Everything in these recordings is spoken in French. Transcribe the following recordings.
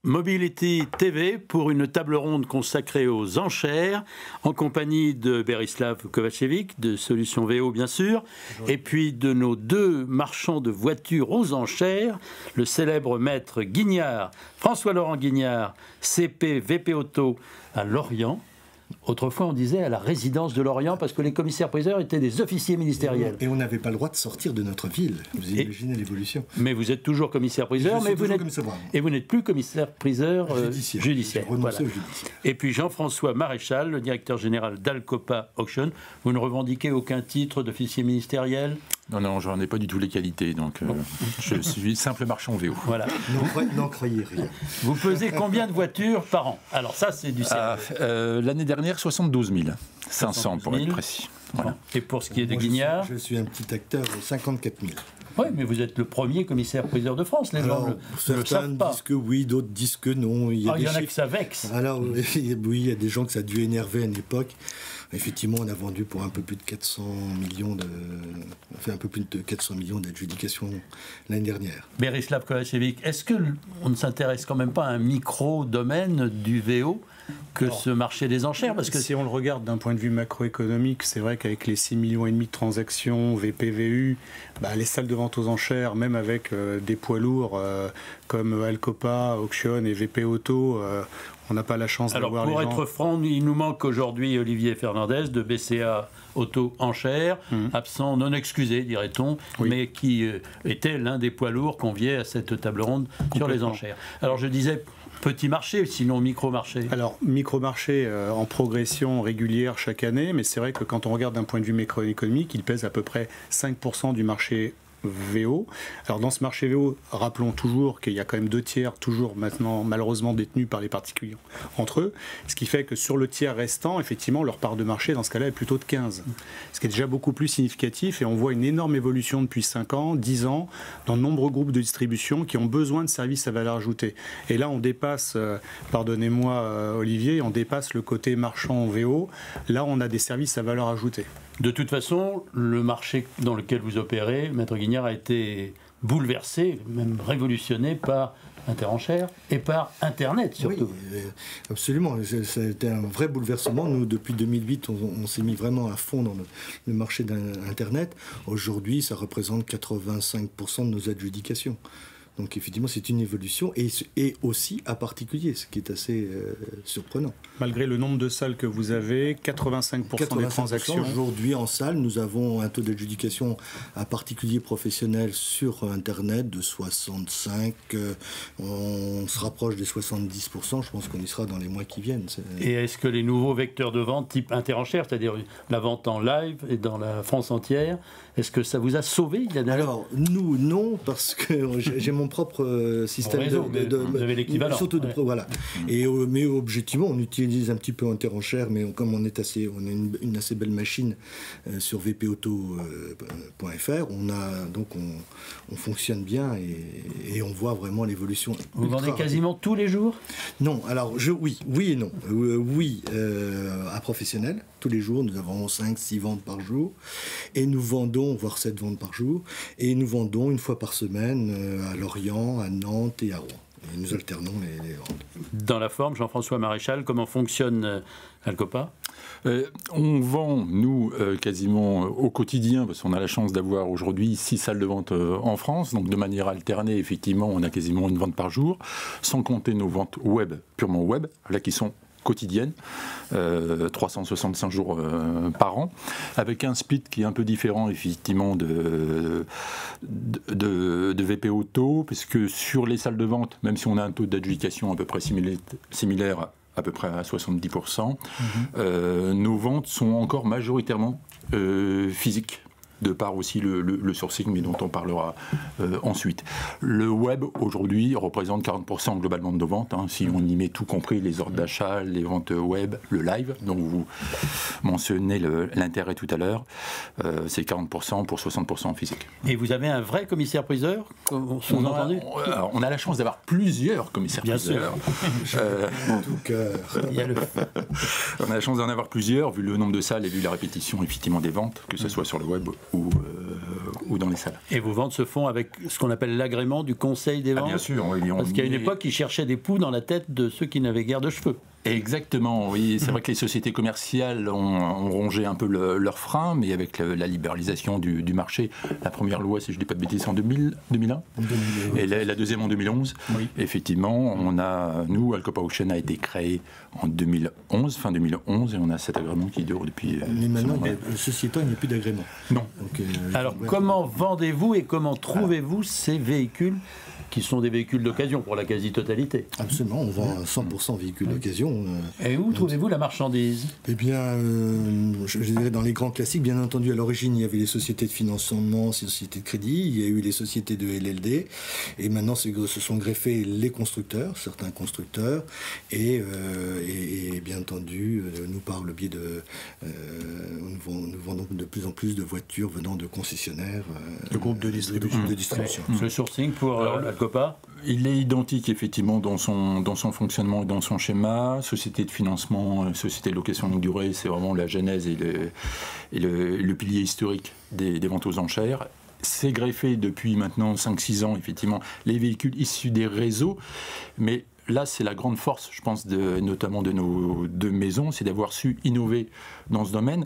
Mobility TV pour une table ronde consacrée aux enchères, en compagnie de Berislav Kovacevic, de Solutions VO bien sûr, et puis de nos deux marchands de voitures aux enchères, le célèbre maître Guignard, François-Laurent Guignard, CP VP Auto à Lorient. Autrefois, on disait à la résidence de Lorient, parce que les commissaires-priseurs étaient des officiers ministériels. Et on n'avait pas le droit de sortir de notre ville. Vous imaginez l'évolution. Mais vous êtes toujours commissaire-priseur, et vous n'êtes plus commissaire-priseur judiciaire. Voilà. Et puis Jean-François Maréchal, le directeur général d'Alcopa Auction. Vous ne revendiquez aucun titre d'officier ministériel? Non, j'en ai pas du tout les qualités, donc je suis simple marchand VO. Voilà. N'en croyez rien. Vous pesez combien de voitures par an? Alors ça, c'est du sérieux. L'année dernière, 72 500 pour être précis. Voilà. Et pour ce qui est de Guignard, je suis un petit acteur de 54 000. Oui, mais vous êtes le premier commissaire-priseur de France. Les gens ne le savent pas. Certains disent que oui, d'autres disent que non. Il y en a que ça vexe. Alors oui, il y a des gens que ça a dû énerver à une époque. Effectivement, on a vendu pour un peu plus de 400 millions d'adjudications l'année dernière. Berislav Kovacevic, est-ce qu'on ne s'intéresse quand même pas à un micro-domaine du VO que ce marché des enchères? Parce que si on le regarde d'un point de vue macroéconomique, c'est vrai qu'avec les 6,5 millions de transactions, VPVU, les salles de vente aux enchères, même avec des poids lourds comme Alcopa, Auction et VP Auto, on n'a pas la chance d'avoir les gens... Alors pour être franc, il nous manque aujourd'hui Olivier Fernandez de BCA Auto Enchères, absent non excusé, dirait-on, mais qui était l'un des poids lourds conviés à cette table ronde sur les enchères. Alors je disais... Petit marché, sinon micro-marché. Alors, micro-marché en progression régulière chaque année, mais c'est vrai que quand on regarde d'un point de vue macroéconomique, il pèse à peu près 5% du marché VO. Alors dans ce marché VO, rappelons toujours qu'il y a quand même 2 tiers toujours maintenant malheureusement détenus par les particuliers entre eux, ce qui fait que sur le tiers restant, effectivement, leur part de marché dans ce cas-là est plutôt de 15, ce qui est déjà beaucoup plus significatif, et on voit une énorme évolution depuis 5 ans, 10 ans, dans de nombreux groupes de distribution qui ont besoin de services à valeur ajoutée. Et là, on dépasse, pardonnez-moi Olivier, on dépasse le côté marchand VO, là on a des services à valeur ajoutée. De toute façon, le marché dans lequel vous opérez, Maître Guignard, a été bouleversé, même révolutionné par Interenchères et par Internet surtout. Oui, absolument. C'était un vrai bouleversement. Nous, depuis 2008, on s'est mis vraiment à fond dans le marché d'Internet. Aujourd'hui, ça représente 85% de nos adjudications. Donc effectivement, c'est une évolution, et aussi à particulier, ce qui est assez surprenant. Malgré le nombre de salles que vous avez, 85% des transactions. Aujourd'hui, en salle, nous avons un taux d'adjudication à particulier professionnel sur Internet de 65. On se rapproche des 70%. Je pense qu'on y sera dans les mois qui viennent. Et est-ce que les nouveaux vecteurs de vente type Interenchères, c'est-à-dire la vente en live et dans la France entière, est-ce que ça vous a sauvé? Alors, nous, non, parce que j'ai mon propre système réseau, vous avez l'équivalent. Voilà. Mais objectivement, on utilise un petit peu Interenchères, mais comme on a une assez belle machine sur vpauto.fr, on fonctionne bien et on voit vraiment l'évolution. Vous vendez quasiment tous les jours? Non, alors oui et non. Oui, à professionnel, tous les jours, nous avons 5-6 ventes par jour, et nous vendons, voire 7 ventes par jour, et nous vendons une fois par semaine à Lorient, à Nantes et à Rouen. Et nous alternons les ventes. Dans la forme, Jean-François Maréchal, comment fonctionne Alcopa? On vend, nous, quasiment au quotidien, parce qu'on a la chance d'avoir aujourd'hui 6 salles de vente en France, donc de manière alternée, effectivement, on a quasiment une vente par jour, sans compter nos ventes web, purement web, là qui sont quotidienne, 365 jours par an, avec un split qui est un peu différent effectivement de VP Auto, puisque sur les salles de vente, même si on a un taux d'adjudication à peu près similaire à peu près à 70%, nos ventes sont encore majoritairement physiques, de par aussi le sourcing, mais dont on parlera ensuite. Le web, aujourd'hui, représente 40% globalement de nos ventes, si on y met tout compris, les ordres d'achat, les ventes web, le live, dont vous mentionnez l'intérêt tout à l'heure, c'est 40% pour 60% physique. Et vous avez un vrai commissaire-priseur, on a la chance d'avoir plusieurs commissaires-priseurs. En tout cas, on a la chance d'en avoir plusieurs, vu le nombre de salles et vu la répétition effectivement des ventes, que ce soit sur le web ou dans les salles. Et vos ventes se font avec ce qu'on appelle l'agrément du conseil des ventes. Bien sûr. Parce qu'il y a une époque, ils cherchaient des poux dans la tête de ceux qui n'avaient guère de cheveux. Exactement, oui. C'est vrai que les sociétés commerciales ont rongé un peu leurs freins, mais avec la libéralisation du marché, la première loi, si je ne dis pas de bêtises, en 2001, et la deuxième en 2011. Oui. Effectivement, nous, Alcopa Auchan a été créé en 2011, fin 2011, et on a cet agrément qui dure depuis... Mais maintenant, ceci étant, il n'y a plus d'agrément. Non. Donc, alors, comment vendez-vous et comment trouvez-vous ces véhicules qui sont des véhicules d'occasion pour la quasi-totalité? Absolument, on vend 100% véhicules d'occasion. Et où trouvez-vous la marchandise? Eh bien, je dirais dans les grands classiques, bien entendu, à l'origine, il y avait les sociétés de financement, les sociétés de crédit, il y a eu les sociétés de LLD, et maintenant se sont greffés les constructeurs, certains constructeurs, et bien entendu, nous par le biais de... nous vendons de plus en plus de voitures venant de concessionnaires. De groupes de distribution. Le sourcing pour Alcopa? Il est identique effectivement dans son fonctionnement et dans son schéma. Société de financement, société de location longue durée, c'est vraiment la genèse et le pilier historique des ventes aux enchères. C'est greffé depuis maintenant 5-6 ans, effectivement, les véhicules issus des réseaux, mais là, c'est la grande force, je pense, notamment de nos deux maisons, c'est d'avoir su innover dans ce domaine.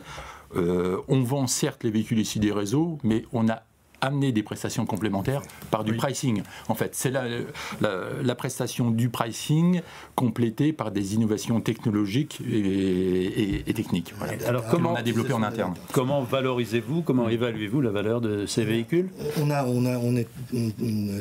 On vend certes les véhicules issus des réseaux, mais on a amener des prestations complémentaires par du pricing. En fait, c'est la prestation du pricing complétée par des innovations technologiques et techniques. Voilà. Alors, comment on a développé en interne. Comment valorisez-vous, comment évaluez-vous la valeur de ces véhicules? On est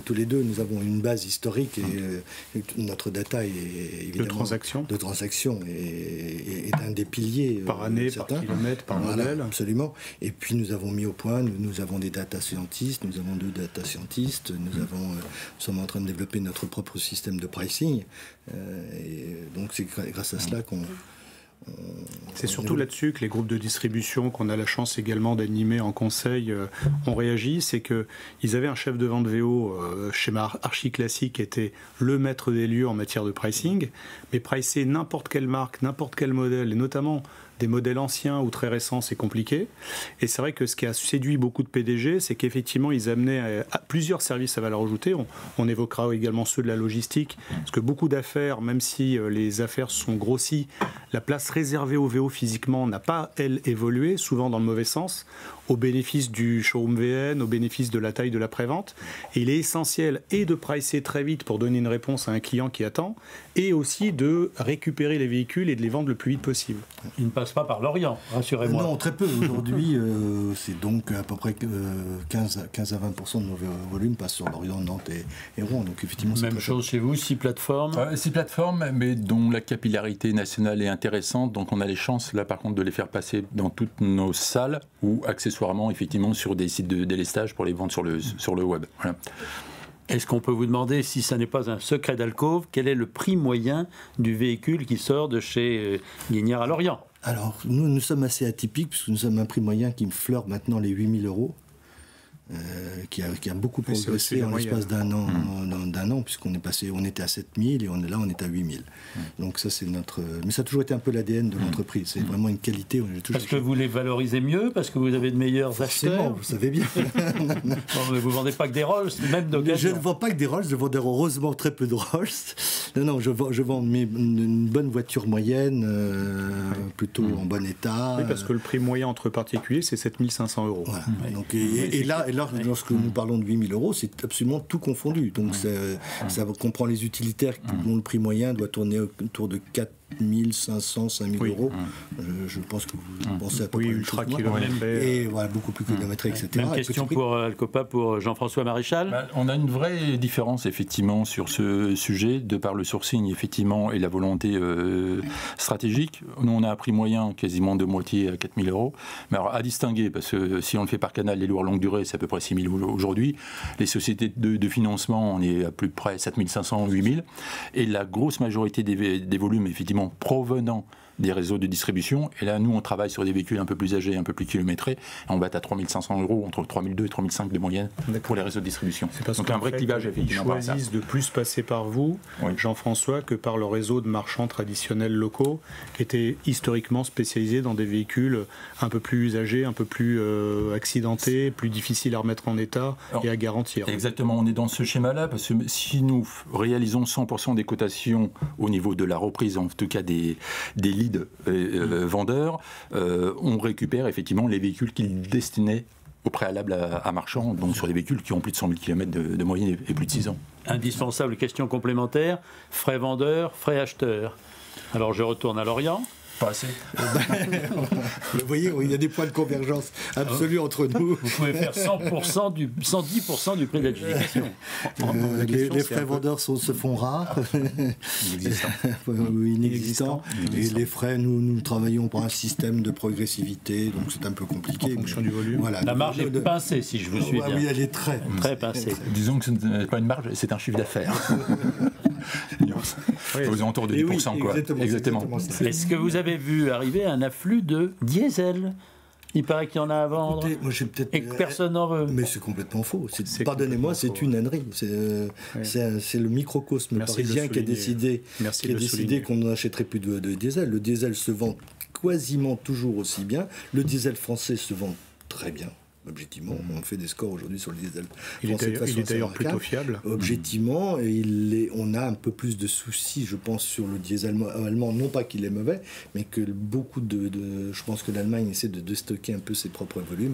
tous les deux, nous avons une base historique et notre data est évidemment de transactions est un des piliers par année, par kilomètre, par modèle. Absolument. Et puis nous avons mis au point, nous avons des data scientists. Nous avons 2 data scientists, nous sommes en train de développer notre propre système de pricing, et donc c'est grâce à cela qu'on... C'est surtout là-dessus que les groupes de distribution qu'on a la chance également d'animer en conseil ont réagi, c'est qu'ils avaient un chef de vente VO, schéma archi classique, qui était le maître des lieux en matière de pricing, mais pricer n'importe quelle marque, n'importe quel modèle, et notamment des modèles anciens ou très récents, c'est compliqué. Et c'est vrai que ce qui a séduit beaucoup de PDG, c'est qu'effectivement, ils amenaient à plusieurs services à valeur ajoutée. On évoquera également ceux de la logistique, parce que beaucoup d'affaires, même si les affaires sont grossies, la place réservée au VO physiquement n'a pas, elle, évolué, souvent dans le mauvais sens, au bénéfice du showroom VN, au bénéfice de la taille de la prévente. Et il est essentiel et de pricer très vite pour donner une réponse à un client qui attend, et aussi de récupérer les véhicules et de les vendre le plus vite possible. Il ne passe pas par l'Orient, rassurez-moi. Non, très peu. Aujourd'hui, c'est donc à peu près 15 à 20% de nos volumes passent sur l'Orient, Nantes et Rouen. Donc effectivement, même chose chez vous, 6 plateformes 6 plateformes, mais dont la capillarité nationale est intéressante. Donc on a les chances, là par contre, de les faire passer dans toutes nos salles ou accessoirement, effectivement, sur des sites de délestage pour les vendre sur le web. Voilà. Est-ce qu'on peut vous demander, si ça n'est pas un secret d'alcôve, quel est le prix moyen du véhicule qui sort de chez Guignard à Lorient? Alors, nous sommes assez atypiques, puisque nous sommes un prix moyen qui fleure maintenant les 8 000 €. Qui a beaucoup progressé en l'espace d'un an, puisqu'on était à 7 000 et on est à 8 000. Donc ça, c'est notre... Mais ça a toujours été un peu l'ADN de l'entreprise. C'est vraiment une qualité. Parce que vous les valorisez mieux, parce que vous avez de meilleurs acheteurs. Vous savez bien. Non, mais vous ne vendez pas que des Rolls, même d'occasion. Je ne vends pas que des Rolls, je vends heureusement très peu de Rolls. Non, je vends une bonne voiture moyenne, plutôt en bon état. Oui, parce que le prix moyen entre particuliers, c'est 7 500 €. Voilà. Donc, et là, lorsque nous parlons de 8 000 €, c'est absolument tout confondu. Donc ça comprend les utilitaires dont le prix moyen doit tourner autour de 4 500, 5 000 €. Je pense que vous pensez à peu près ultra kilométré. Et voilà, beaucoup plus kilométré, etc. Même question pour Alcopa, pour Jean-François Maréchal. On a une vraie différence, effectivement, sur ce sujet, de par le sourcing, effectivement, et la volonté stratégique. Nous, on a un prix moyen quasiment de moitié à 4 000 €. Mais alors, à distinguer, parce que si on le fait par canal, les lourds longue durée, c'est à peu près 6 000 aujourd'hui. Les sociétés de financement, on est à plus près 7 500, 8 000. Et la grosse majorité des volumes, effectivement, provenant des réseaux de distribution. Et là, nous, on travaille sur des véhicules un peu plus âgés, un peu plus kilométrés. Et on va être à 3 500 €, entre 3 200 et 3 500 de moyenne pour les réseaux de distribution. Donc un vrai clivage, effectivement. Ils choisissent de plus passer par vous, Jean-François, que par le réseau de marchands traditionnels locaux, qui étaient historiquement spécialisés dans des véhicules un peu plus usagés, un peu plus accidentés, plus difficiles à remettre en état et à garantir. Exactement, on est dans ce schéma-là, parce que si nous réalisons 100% des cotations au niveau de la reprise, en tout cas des leads vendeurs, on récupère effectivement les véhicules qu'ils destinaient au préalable à marchand, donc sur des véhicules qui ont plus de 100 000 km de moyenne et plus de 6 ans. Indispensable question complémentaire, frais vendeurs, frais acheteurs. Alors je retourne à Lorient. Pas assez. Vous voyez, il y a des points de convergence absolus entre nous. Vous pouvez faire 110% du prix d'adjudication. Les frais vendeurs se font rares, inexistants. Et les frais, nous travaillons par un système de progressivité, donc c'est un peu compliqué. En fonction du volume. Voilà, la marge est pincée, si je vous suis bien. Oui, elle est très pincée. Disons que ce n'est pas une marge, c'est un chiffre d'affaires. Aux alentours de 10%, quoi. Exactement. Est-ce que vous avez vu arriver un afflux de diesel? Il paraît qu'il y en a à vendre. Écoutez, moi, et que personne n'en veut. Mais c'est complètement faux. Pardonnez-moi, c'est une ânerie. C'est le microcosme parisien qui a décidé qu'on n'achèterait plus de diesel. Le diesel se vend quasiment toujours aussi bien. Le diesel français se vend très bien. Objectivement, on fait des scores aujourd'hui sur le diesel. Il est d'ailleurs plutôt fiable. Objectivement, on a un peu plus de soucis, je pense, sur le diesel allemand. Non pas qu'il est mauvais, mais que je pense que l'Allemagne essaie de stocker un peu ses propres volumes.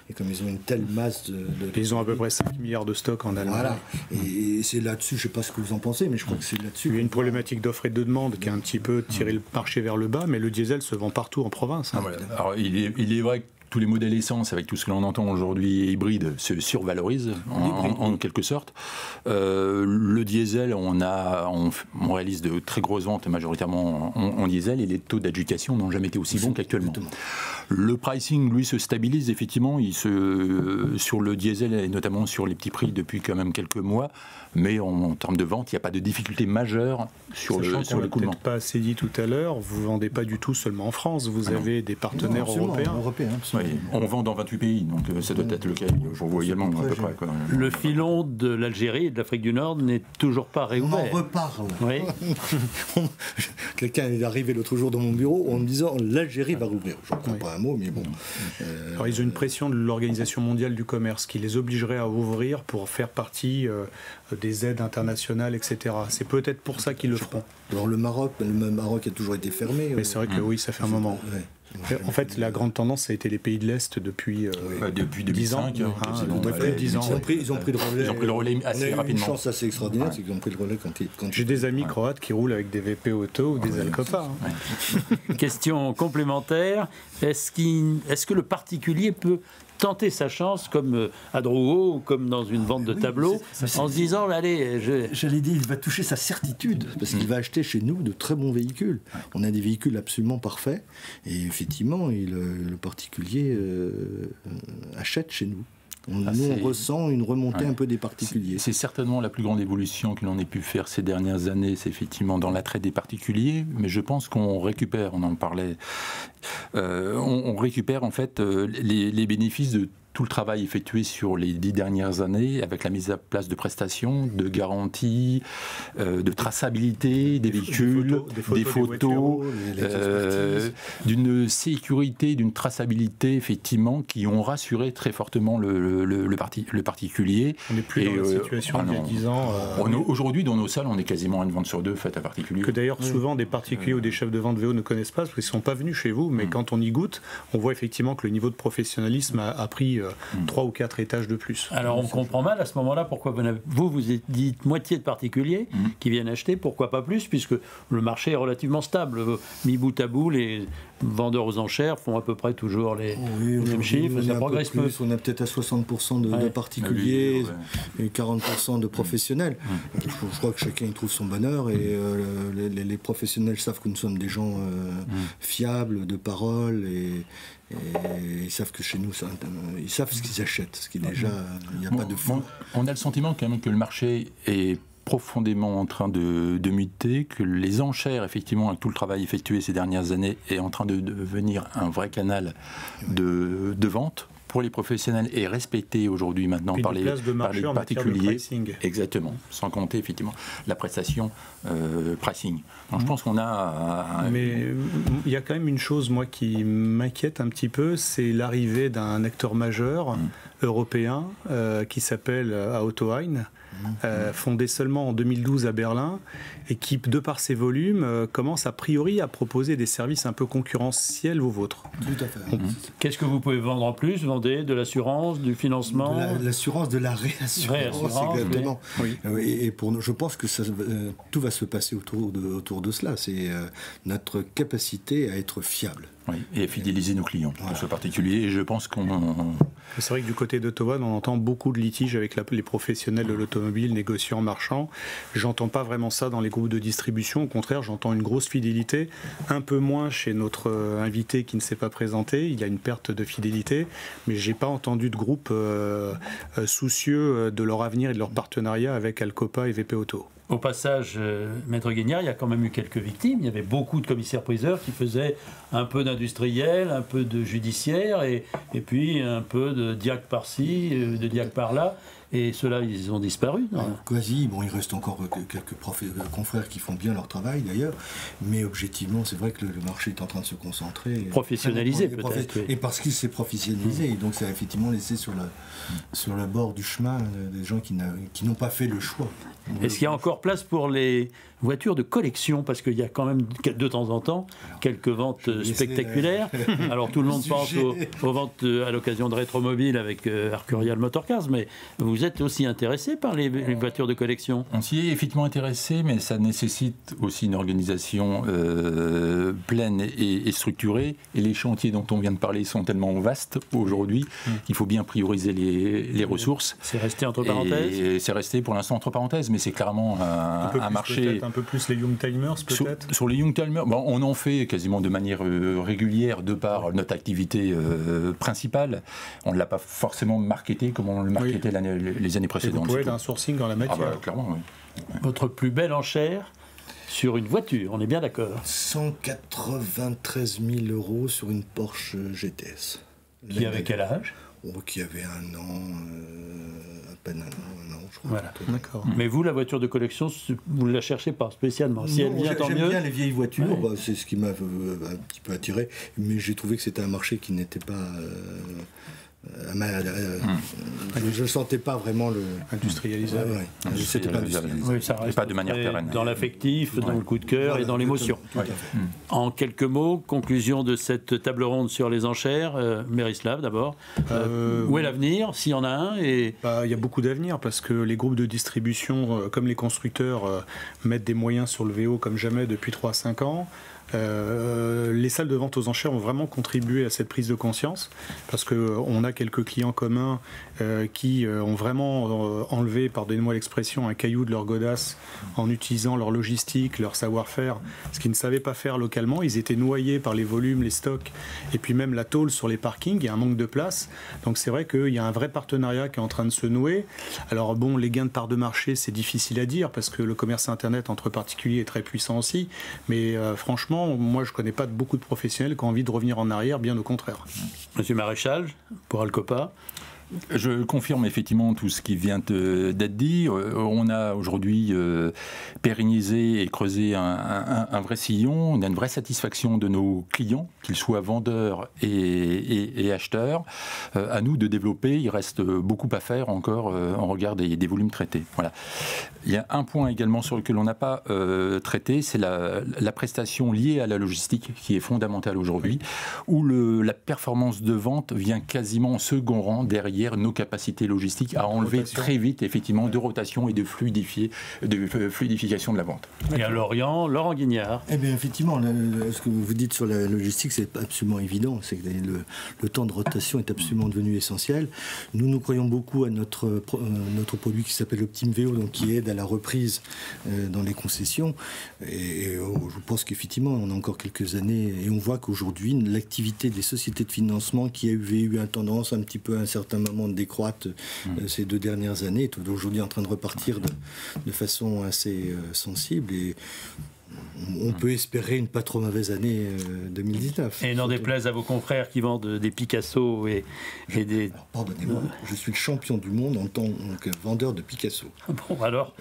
Et comme ils ont une telle masse ils ont à peu près 5 milliards de stocks en Allemagne. Voilà. Et c'est là-dessus, je ne sais pas ce que vous en pensez, mais je crois que c'est là-dessus. Il y a une problématique d'offre et de demande qui a un petit peu tiré le marché vers le bas, mais le diesel se vend partout en province. Alors, il est vrai que tous les modèles essence, avec tout ce que l'on entend aujourd'hui hybride, se survalorisent en quelque sorte. Le diesel, on réalise de très grosses ventes majoritairement en diesel, et les taux d'adjudication n'ont jamais été aussi bons qu'actuellement. Le pricing, lui, se stabilise effectivement sur le diesel et notamment sur les petits prix depuis quand même quelques mois, mais en termes de vente, il n'y a pas de difficulté majeure sur le coulement. Peut-être pas assez dit tout à l'heure, vous ne vendez pas du tout seulement en France, vous avez des partenaires européens. Oui, on vend dans 28 pays, donc ça doit être le cas. Je vois également à peu près. Quoi. Le filon de l'Algérie et de l'Afrique du Nord n'est toujours pas réouvert. On en reparle. Oui. Quelqu'un est arrivé l'autre jour dans mon bureau en me disant l'Algérie va rouvrir. Je ne comprends pas un mot, mais bon. Alors, ils ont une pression de l'Organisation mondiale du commerce qui les obligerait à ouvrir pour faire partie des aides internationales, etc. C'est peut-être pour ça qu'ils le feront. Alors le Maroc a toujours été fermé. Mais c'est vrai que oui, ça fait un moment. Ouais. En fait, la grande tendance, ça a été les pays de l'Est depuis 10 ans. Ils ont pris le relais assez rapidement. Une chance assez extraordinaire, c'est qu'ils ont pris le relais quand j'ai des amis croates qui roulent avec des VP Auto ou des Alcopa. Question complémentaire, est-ce que le particulier peut tenter sa chance comme à Drouot ou comme dans une vente de tableaux en se disant allez, j'allais dire, il va toucher sa certitude parce qu'il va acheter chez nous de très bons véhicules. On a des véhicules absolument parfaits et effectivement le particulier achète chez nous. On ressent une remontée un peu des particuliers. C'est certainement la plus grande évolution que l'on ait pu faire ces dernières années, c'est effectivement dans l'attrait des particuliers, mais je pense qu'on récupère, on en parlait, on récupère en fait les bénéfices de tout le travail effectué sur les 10 dernières années avec la mise à place de prestations, de garanties, de traçabilité des véhicules, des photos, d'une sécurité, d'une traçabilité effectivement qui ont rassuré très fortement le particulier. On n'est plus dans la situation d'il y a 10 ans. Aujourd'hui, dans nos salles, on est quasiment à une vente sur deux faite à particulier. Que d'ailleurs, souvent, des particuliers ou des chefs de vente VO ne connaissent pas parce qu'ils ne sont pas venus chez vous, mais quand on y goûte, on voit effectivement que le niveau de professionnalisme a pris 3 ou 4 étages de plus. Alors on comprend mal à ce moment-là pourquoi vous dites moitié de particuliers qui viennent acheter, pourquoi pas plus, puisque le marché est relativement stable. Mis bout à bout, les vendeurs aux enchères font à peu près toujours les mêmes chiffres, ça progresse peu. On a peut-être à 60% de particuliers et 40% de professionnels. Je crois que chacun y trouve son bonheur et les professionnels savent que nous sommes des gens fiables, de parole et ils savent que chez nous, ils savent ce qu'ils achètent, ce qui déjà, il n'y a pas de fond. On a le sentiment quand même que le marché est profondément en train de muter, que les enchères, effectivement, avec tout le travail effectué ces dernières années, est en train de devenir un vrai canal de vente pour les professionnels et respecté aujourd'hui maintenant par les particuliers. Exactement, sans compter effectivement la prestation pricing. Donc je pense qu'on a... Mais il y a quand même une chose, moi, qui m'inquiète un petit peu, c'est l'arrivée d'un acteur majeur européen qui s'appelle Autohain, fondé seulement en 2012 à Berlin, et qui, de par ses volumes, commence a priori à proposer des services un peu concurrentiels aux vôtres. Tout à fait. Qu'est-ce que vous pouvez vendre en plus? Vous vendez de l'assurance, du financement? De l'assurance, de la réassurance, exactement. Oui. Et pour nous, je pense que tout va se passer autour de cela. C'est notre capacité à être fiable. Oui, et à fidéliser nos clients, en ce particulier. Et je pense qu'on... C'est vrai que du côté d'Autohain, on entend beaucoup de litiges avec les professionnels de l'automobile, négociants, marchands. J'entends pas vraiment ça dans les groupes de distribution. Au contraire, j'entends une grosse fidélité. Un peu moins chez notre invité qui ne s'est pas présenté. Il y a une perte de fidélité. Mais j'ai pas entendu de groupe soucieux de leur avenir et de leur partenariat avec Alcopa et VP Auto. Au passage, Maître Guignard, il y a quand même eu quelques victimes. Il y avait beaucoup de commissaires-priseurs qui faisaient un peu d'industriel, un peu de judiciaire, et puis un peu de diac par-ci, de diac par-là. Et ceux-là, ils ont disparu. Quasi. Bon, il reste encore quelques confrères qui font bien leur travail, d'ailleurs. Mais objectivement, c'est vrai que le marché est en train de se concentrer. Professionnalisé, peut-être. Et parce qu'il s'est professionnalisé. Et donc, ça a effectivement laissé sur le bord du chemin des gens qui n'ont pas fait le choix. Est-ce qu'il y a encore place pour les voitures de collection? Parce qu'il y a quand même, de temps en temps, quelques ventes spectaculaires. Alors, tout le monde pense aux ventes à l'occasion de Rétromobile avec Arcurial Motorcars, mais vous êtes aussi intéressé par les voitures de collection? On s'y est effectivement intéressé, mais ça nécessite aussi une organisation pleine et structurée. Et les chantiers dont on vient de parler sont tellement vastes aujourd'hui qu'il faut bien prioriser les ressources. C'est resté entre parenthèses? Et c'est resté pour l'instant entre parenthèses, mais c'est clairement un marché... Un peu plus les Youngtimers, peut-être? Sur les Youngtimers, bon, on en fait quasiment de manière régulière de par notre activité principale. On ne l'a pas forcément marketé comme on le marketait les années précédentes. Et vous pouvez être un sourcing dans la matière. Clairement, oui. Votre plus belle enchère sur une voiture, on est bien d'accord? 193 000 € sur une Porsche GTS. Qui avait quel âge? Qui avait un an, à peine un an, je crois. Voilà. D'accord. Mais vous, la voiture de collection, vous ne la cherchez pas spécialement? Si elle vient, tant mieux. J'aime bien les vieilles voitures, c'est ce qui m'a un petit peu attiré, mais j'ai trouvé que c'était un marché qui n'était pas... je ne sentais pas vraiment le... Industrialisable. C'était pas industrialisable. Oui, ça reste pas de manière pérenne. Dans l'affectif, dans le coup de cœur et dans l'émotion. En quelques mots, conclusion de cette table ronde sur les enchères. Mérislav, d'abord. Où est l'avenir, s'il y en a un? Il y a beaucoup d'avenir, parce que les groupes de distribution, comme les constructeurs, mettent des moyens sur le VO comme jamais depuis 3-5 ans. Les salles de vente aux enchères ont vraiment contribué à cette prise de conscience, parce qu'on a quelques clients communs qui ont vraiment enlevé, pardonnez-moi l'expression, un caillou de leur godasse en utilisant leur logistique, leur savoir-faire, ce qu'ils ne savaient pas faire localement. Ils étaient noyés par les volumes, les stocks, et puis même la tôle sur les parkings. Il y a un manque de place. Donc c'est vrai qu'il y a un vrai partenariat qui est en train de se nouer. Alors bon, les gains de part de marché, c'est difficile à dire, parce que le commerce Internet entre particuliers est très puissant aussi, mais franchement, moi je ne connais pas beaucoup de professionnels qui ont envie de revenir en arrière, bien au contraire. Monsieur Maréchal, pour Alcopa? Je confirme effectivement tout ce qui vient d'être dit. On a aujourd'hui pérennisé et creusé un vrai sillon. On a une vraie satisfaction de nos clients, qu'ils soient vendeurs et acheteurs. À nous de développer. Il reste beaucoup à faire encore en regard des volumes traités. Voilà. Il y a un point également sur lequel on n'a pas traité, c'est la prestation liée à la logistique qui est fondamentale aujourd'hui, où la performance de vente vient quasiment en second rang derrière nos capacités logistiques à enlever très vite effectivement de rotation et de fluidification de la vente. Et à Lorient, Laurent Guignard. Eh bien effectivement, ce que vous dites sur la logistique, c'est absolument évident. C'est que le temps de rotation est absolument devenu essentiel. Nous croyons beaucoup à notre produit qui s'appelle Optime VO, donc qui aide à la reprise dans les concessions. Et je pense qu'effectivement, on a encore quelques années et on voit qu'aujourd'hui, l'activité des sociétés de financement qui avait eu une tendance un petit peu à un certain extrêmement décroître ces 2 dernières années, est aujourd'hui en train de repartir de façon assez sensible. Et on peut espérer une pas trop mauvaise année 2019. Et n'en déplaise à vos confrères qui vendent des Picasso et des... Alors, pardonnez-moi, je suis le champion du monde en tant que vendeur de Picasso. Bon, alors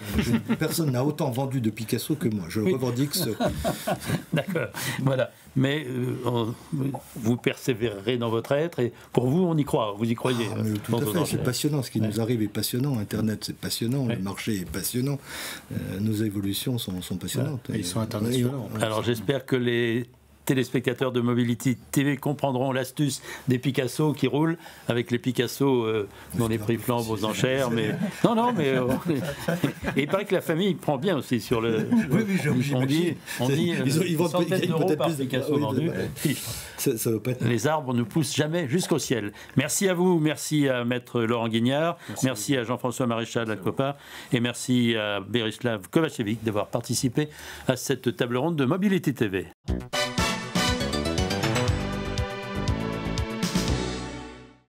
Personne n'a autant vendu de Picasso que moi. Je revendique ce... D'accord, voilà. Mais vous persévérerez dans votre être et pour vous, on y croit, vous y croyez. Mais tout à fait, c'est passionnant. Ce qui nous arrive est passionnant. Internet, c'est passionnant. Le marché est passionnant. Nos évolutions sont passionnantes. Et ils sont internationaux. Alors j'espère que les téléspectateurs de Mobility TV comprendront l'astuce des Picasso qui roulent avec les Picasso dont les prix flambent aux enchères. Mais non, mais et il paraît que la famille prend bien aussi sur le. On dit ils vendent centaines d'euros par Picasso vendu. Ça va pas être... Les arbres ne poussent jamais jusqu'au ciel. Merci à vous, merci à Maître Laurent Guignard, merci à Jean-François Maréchal Alcopa et merci à Berislav Kovacevic d'avoir participé à cette table ronde de Mobility TV.